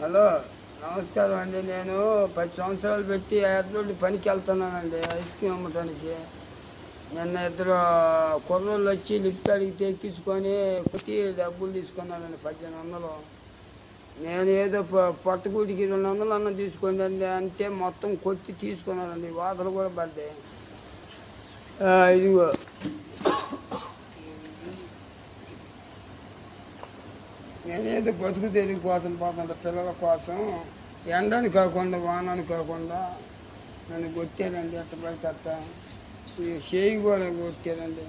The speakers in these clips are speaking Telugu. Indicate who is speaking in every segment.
Speaker 1: హలో, నమస్కారం అండి. నేను 10 సంవత్సరాలు పెట్టి ఎద్రోడ్డు పనికి వెళ్తున్నానండి, ఐస్ క్రీమ్ అమ్మటానికి. నిన్న ఇద్దరు కుర్రోళ్ళు వచ్చి లిఫ్ట్ అడిగితే ఎక్కించుకొని కొట్టి డబ్బులు తీసుకున్నానండి, 1800. నేను ఏదో పొట్టకూటికి 200 అన్న తీసుకోండి అండి అంటే మొత్తం కొట్టి తీసుకున్నానండి. వాతలు కూడా పడ్డాయి. ఇదిగో నేనేదో బతుకు తెరుగు కోసం పోతుంటా, పిల్లల కోసం. ఎండని కాకుండా వానని కాకుండా నన్ను కొట్టారండి. ఎట్ట పడితే అట్ట చేయి కూడా కొట్టారండి.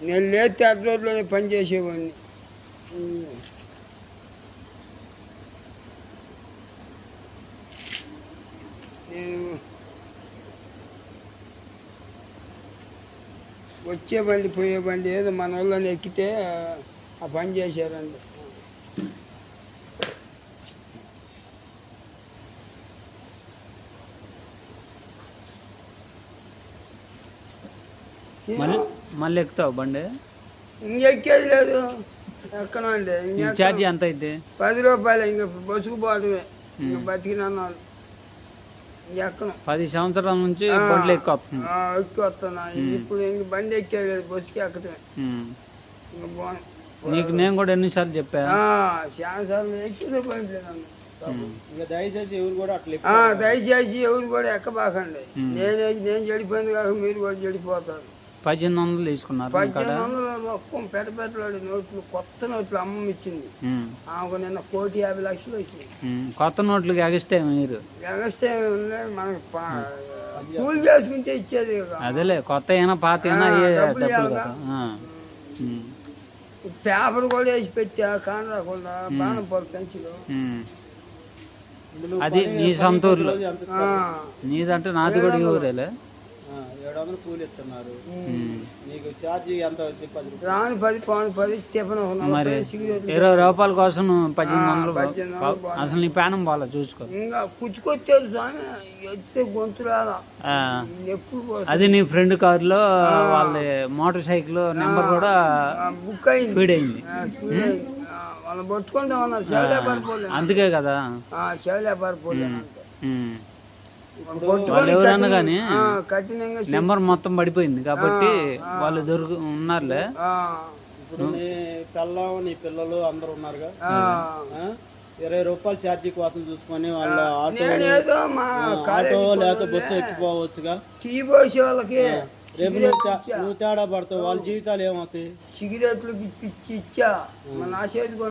Speaker 1: నేను లేతే అటు రోడ్లోనే పని చేసేవాడిని. నేను వచ్చే బండి పోయే బండి ఏదో మన వాళ్ళని ఎక్కితే ఆ పని చేశారండి.
Speaker 2: మళ్ళీ ఎక్కుతావు బండి?
Speaker 1: ఇంకెక్కేది లేదు, ఎక్కనండి.
Speaker 2: ఛార్జీ ఎంత అయితే?
Speaker 1: 10 రూపాయలు. ఇంక బస్సుకు పోవడమే, ఇంక బతికినన్నాళ్ళు ఎక్కను.
Speaker 2: 10 సంవత్సరాల నుంచి బండ్లు ఎక్కువ
Speaker 1: వస్తున్నా. ఇప్పుడు ఇంక బండి ఎక్కేది లేదు, బస్సుకి ఎక్కడమే. ఇంక పోను.
Speaker 2: నీకు నేను కూడా ఎన్నిసార్లు చెప్పా,
Speaker 1: చాలా సార్లు ఎక్కితే పని లేదన్న.
Speaker 2: దయచేసి ఎవరు కూడా అట్లా
Speaker 1: దయచేసి ఎవరు కూడా ఎక్కబాకండి. నేను చెడిపోయింది కాక మీరు కూడా చెడిపోతారు.
Speaker 2: 1800 తీసుకున్నారు.
Speaker 1: 1800 ఒక్క పెద్దలాడి నోట్లు, కొత్త నోట్లు అమ్మమ్మ ఇచ్చింది. ఆమెకు నిన్న 1,50,00,000 వచ్చింది.
Speaker 2: కొత్త నోట్లకి ఎగస్టే మీరు
Speaker 1: ఎగస్టే మనకి కూలి చేసుకుంటే ఇచ్చేది.
Speaker 2: అదేలే, కొత్త అయినా పాత అయినా
Speaker 1: పేపర్ కూడా వేసి పెట్టా, కాని రాకుండా బాణం పలు సంచిలో.
Speaker 2: అది నీ సొంత ఊర్లో? నీదంటే నాది కూడా ఈ ఊరేలే.
Speaker 3: 700 కూలి ఇస్తున్నారు. నీకు ఛార్జీ ఎంత వచ్చి?
Speaker 1: రాను 10 పౌన్ 10 స్టెఫన్.
Speaker 2: మరి 20 రూపాయల కోసం 1800. అసలు నీ పేనం బాగా చూసుకో.
Speaker 1: ఇంకా పుచ్చుకొచ్చారు స్వామి, ఎత్తే గొంతు రాదా.
Speaker 2: అది నీ ఫ్రెండ్ కారులో వాళ్ళ మోటార్ సైకిల్ నెంబర్ కూడా
Speaker 1: బుక్ అయింది,
Speaker 2: స్పీడ్ అయింది.
Speaker 1: వాళ్ళు పట్టుకుంటామన్నారు. చెవలే పడిపోలేదు.
Speaker 2: అందుకే కదా
Speaker 1: చెవలే పడిపోలేదు.
Speaker 2: వాళ్ళు ఎవరన్నా కానీ నెంబర్ మొత్తం పడిపోయింది కాబట్టి వాళ్ళు ఉన్నారులే.
Speaker 3: ఇప్పుడు నీ పిల్లం, నీ పిల్లలు అందరు ఉన్నారుగా. 20 రూపాయలు ఛార్జీ కోసం చూసుకొని వాళ్ళ ఆటో లేకపోతే బస్సు ఎక్కిపోవచ్చుగా.
Speaker 1: టీ పోసే వాళ్ళకి
Speaker 3: రేపు నువ్వు తేడా పడతావు, వాళ్ళ జీవితాలు ఏమవుతాయి?
Speaker 1: సిగరెట్లు పిచ్చి ఇచ్చా, నా చేతి